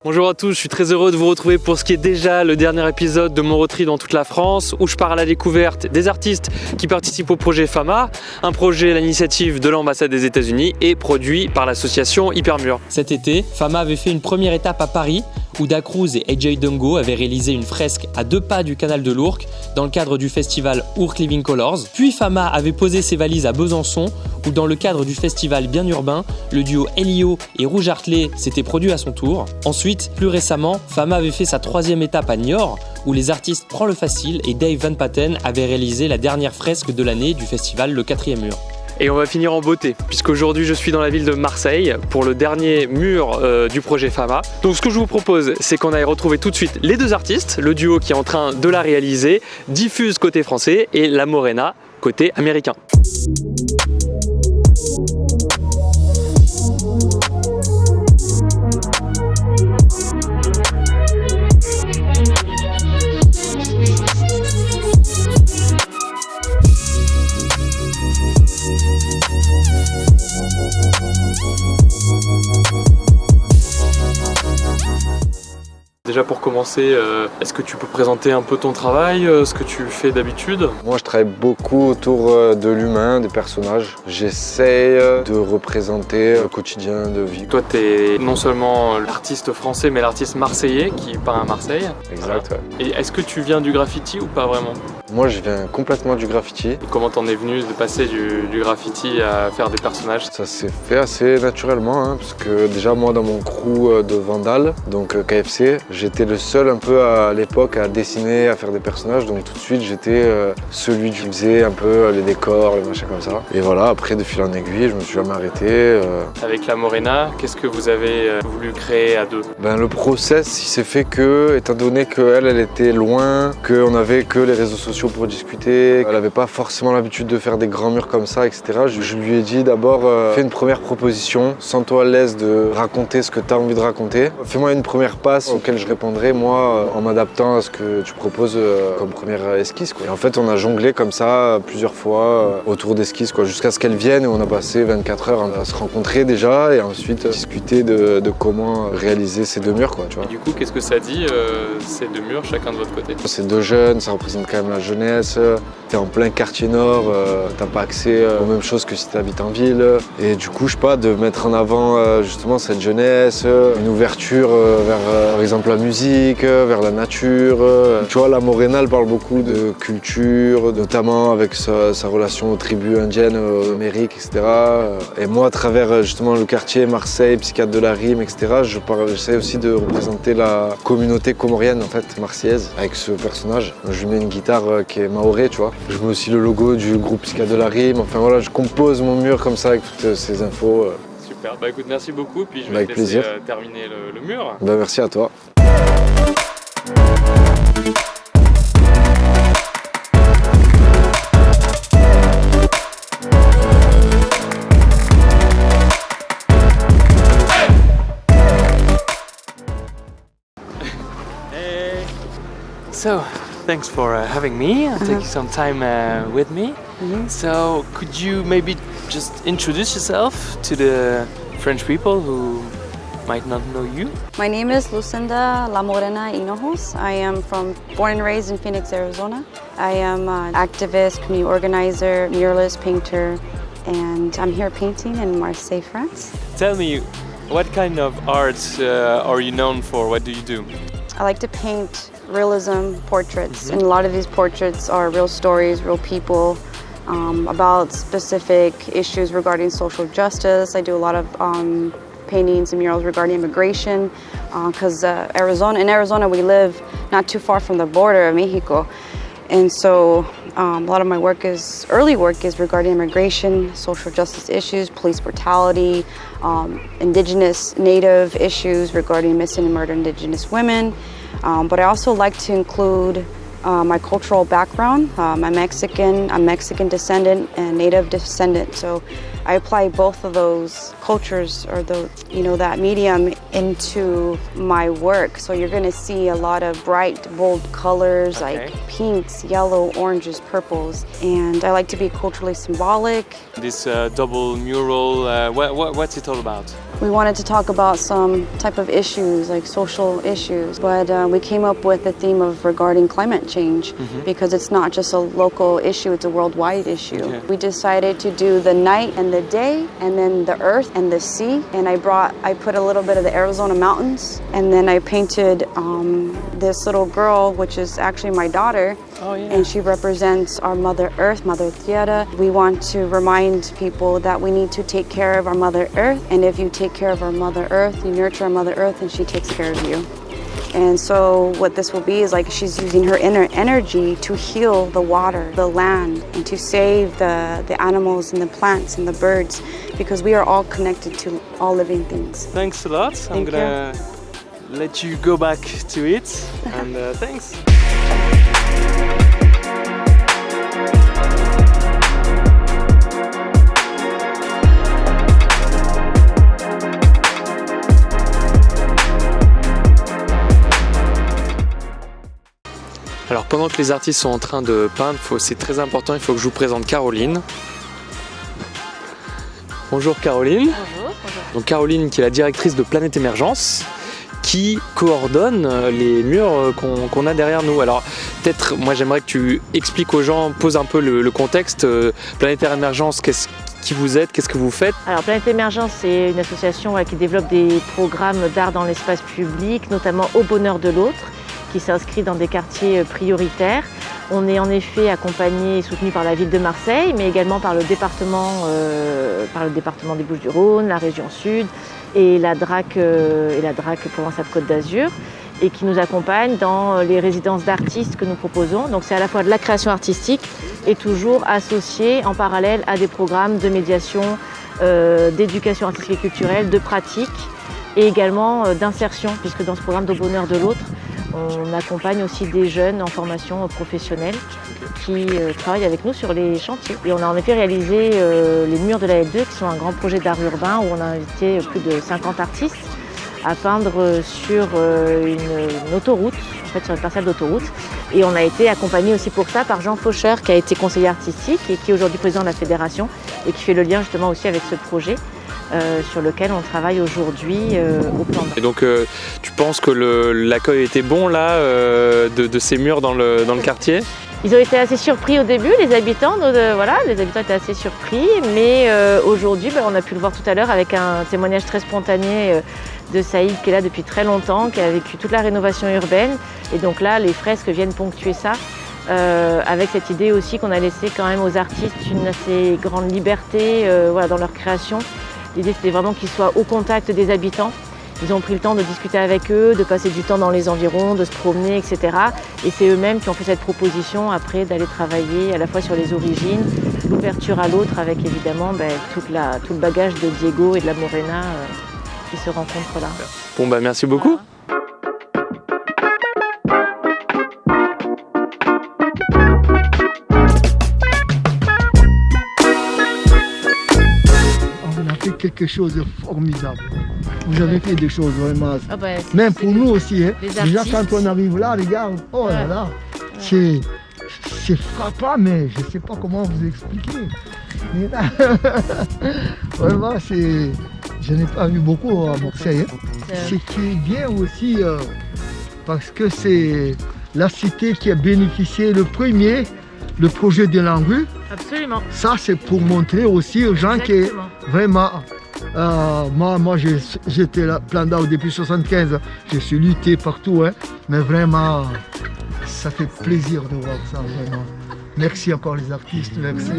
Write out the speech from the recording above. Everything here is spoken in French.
Bonjour à tous, je suis très heureux de vous retrouver pour ce qui est déjà le dernier épisode de mon road trip dans toute la France où je pars à la découverte des artistes qui participent au projet FAMA, un projet à l'initiative de l'ambassade des États-Unis et produit par l'association Hypermur. Cet été, FAMA avait fait une première étape à Paris où Da Cruz et AJ Dongo avaient réalisé une fresque à 2 pas du canal de l'Ourcq dans le cadre du festival Ourcq Living Colors. Puis FAMA avait posé ses valises à Besançon où dans le cadre du festival Bien Urbain, le duo Elio et Rouge Artelé s'était produit à son tour. Ensuite, plus récemment, FAMA avait fait sa 3e étape à Niort où les artistes Prends le Facile et Dave Van Patten avaient réalisé la dernière fresque de l'année du festival Le 4e Mur. Et on va finir en beauté, puisqu'aujourd'hui je suis dans la ville de Marseille pour le dernier mur du projet FAMA. Donc ce que je vous propose, c'est qu'on aille retrouver tout de suite les deux artistes, le duo qui est en train de la réaliser, Diffuse côté français et La Morena côté américain. Déjà pour commencer, est-ce que tu peux présenter un peu ton travail, ce que tu fais d'habitude? Moi je travaille beaucoup autour de l'humain, des personnages. J'essaie de représenter le quotidien de vie. Toi tu es non seulement l'artiste français mais l'artiste marseillais qui peint à Marseille. Exact, ouais. Et est-ce que tu viens du graffiti ou pas vraiment? Moi je viens complètement du graffiti. Et comment t'en es venu de passer du graffiti à faire des personnages? Ça s'est fait assez naturellement, hein, parce que déjà moi dans mon crew de Vandal, donc KFC, j'étais le seul un peu à l'époque à dessiner, à faire des personnages, donc tout de suite j'étais celui qui faisait un peu les décors, les machins comme ça. Et voilà, après de fil en aiguille, je me suis jamais arrêté. Avec La Morena, qu'est-ce que vous avez voulu créer à deux? Le process, il s'est fait que, étant donné qu'elle était loin, qu'on n'avait que les réseaux sociaux pour discuter, elle n'avait pas forcément l'habitude de faire des grands murs comme ça, etc. Je lui ai dit d'abord, fais une première proposition, sens-toi à l'aise de raconter ce que tu as envie de raconter. Fais-moi une première passe auquel je répondrai, moi, en m'adaptant à ce que tu proposes comme première esquisse, quoi. Et en fait, on a jonglé comme ça plusieurs fois autour d'esquisses, quoi, jusqu'à ce qu'elle vienne et on a passé 24 heures à se rencontrer déjà et ensuite discuter de comment réaliser ces deux murs, quoi, tu vois. Et du coup, qu'est-ce que ça dit, ces deux murs, chacun de votre côté? C'est deux jeunes, ça représente quand même la jeunesse. T'es en plein quartier nord, t'as pas accès aux mêmes choses que si t'habites en ville. Et du coup, je sais pas, de mettre en avant justement cette jeunesse, une ouverture vers, par exemple, la musique, vers la nature. Tu vois, La Morena, elle parle beaucoup de culture, notamment avec sa relation aux tribus indiennes, aux Amériques, etc. Et moi, à travers justement le quartier Marseille, Psychiatre de la Rime, etc., j'essaie aussi de représenter la communauté comorienne, en fait, marseillaise, avec ce personnage. Je lui mets une guitare qui est maoré, tu vois. Je mets aussi le logo du groupe Psychiatre de la Rime. Enfin voilà, je compose mon mur comme ça avec toutes ces infos. Super, bah écoute, merci beaucoup, puis je vais avec te laisser plaisir. Terminer le mur. Merci à toi. Hey. So, thanks for having me and taking some time with me. So, could you maybe just introduce yourself to the French people who might not know you? My name is Lucinda La Morena Hinojos. I am born and raised in Phoenix, Arizona. I am an activist, community organizer, muralist, painter, and I'm here painting in Marseille, France. Tell me, what kind of art are you known for? What do you do? I like to paint realism portraits, and a lot of these portraits are real stories, real people, about specific issues regarding social justice. I do a lot of paintings and murals regarding immigration, because in Arizona we live not too far from the border of Mexico, and so a lot of my early work is regarding immigration, social justice issues, police brutality, indigenous, native issues regarding missing and murdered indigenous women. But I also like to include my cultural background. I'm Mexican descendant and native descendant, so I apply both of those cultures or that medium into my work. So you're going to see a lot of bright, bold colors, like pinks, yellow, oranges, purples, and I like to be culturally symbolic. This double mural, what's it all about? We wanted to talk about some type of issues, like social issues, but we came up with the theme of regarding climate change because it's not just a local issue, it's a worldwide issue. Okay. We decided to do the night and the day, and then the earth and the sea, and I put a little bit of the Arizona mountains, and then I painted this little girl, which is actually my daughter. Oh, yeah. And she represents our Mother Earth, Mother Tierra. We want to remind people that we need to take care of our Mother Earth, and if you take care of our Mother Earth, you nurture our Mother Earth, and she takes care of you. And so what this will be is like she's using her inner energy to heal the water, the land, and to save the animals and the plants and the birds, because we are all connected to all living things. Thanks a lot. I'm Thank gonna let you go back to it, and thanks. Alors pendant que les artistes sont en train de peindre, c'est très important, il faut que je vous présente Caroline. Bonjour Caroline. Bonjour. Donc Caroline qui est la directrice de Planète Émergence, qui coordonne les murs qu'on a derrière nous. Alors peut-être, moi j'aimerais que tu expliques aux gens, pose un peu le contexte. Planétaire Émergence, qui vous êtes, qu'est-ce que vous faites? Alors Planète Émergence, c'est une association qui développe des programmes d'art dans l'espace public, notamment Au Bonheur de l'Autre, qui s'inscrit dans des quartiers prioritaires. On est en effet accompagné et soutenu par la ville de Marseille, mais également par le département des Bouches-du-Rhône, la région Sud et la DRAC Provence-Alpes-Côte d'Azur, et qui nous accompagne dans les résidences d'artistes que nous proposons. Donc c'est à la fois de la création artistique et toujours associé en parallèle à des programmes de médiation, d'éducation artistique et culturelle, de pratique et également d'insertion, puisque dans ce programme d'Au Bonheur de l'Autre, on accompagne aussi des jeunes en formation professionnelle qui travaillent avec nous sur les chantiers. Et on a en effet réalisé les murs de la L2, qui sont un grand projet d'art urbain où on a invité plus de 50 artistes à peindre sur une autoroute, en fait sur une parcelle d'autoroute. Et on a été accompagné aussi pour ça par Jean Faucher, qui a été conseiller artistique et qui est aujourd'hui président de la fédération et qui fait le lien justement aussi avec ce projet. Sur lequel on travaille aujourd'hui au plan d'art. Et donc tu penses que l'accueil était bon là de ces murs dans le quartier? Ils ont été assez surpris au début, les habitants, les habitants étaient assez surpris, mais aujourd'hui, on a pu le voir tout à l'heure avec un témoignage très spontané de Saïd qui est là depuis très longtemps, qui a vécu toute la rénovation urbaine, et donc là les fresques viennent ponctuer ça. Avec cette idée aussi qu'on a laissé quand même aux artistes une assez grande liberté dans leur création. L'idée c'était vraiment qu'ils soient au contact des habitants. Ils ont pris le temps de discuter avec eux, de passer du temps dans les environs, de se promener, etc. Et c'est eux-mêmes qui ont fait cette proposition après d'aller travailler à la fois sur les origines, l'ouverture à l'autre avec évidemment tout le bagage de Diego et de la Morena qui se rencontrent là. Bon merci beaucoup. Quelque chose de formidable. Vous avez fait des choses vraiment. Même pour nous aussi. Hein. Déjà artistes. quand on arrive là, regarde, oh là là, c'est frappant, mais je ne sais pas comment vous expliquer. Mais là, vraiment, je n'ai pas vu beaucoup à Marseille. Hein. Ce qui est bien aussi, parce que c'est la cité qui a bénéficié le premier, le projet de l'ANRU. Absolument. Ça, c'est pour montrer aussi aux gens que vraiment, moi j'étais là, plan d'art depuis 1975, je suis lutté partout, hein, mais vraiment, ça fait plaisir de voir ça, vraiment. Merci encore les artistes, merci.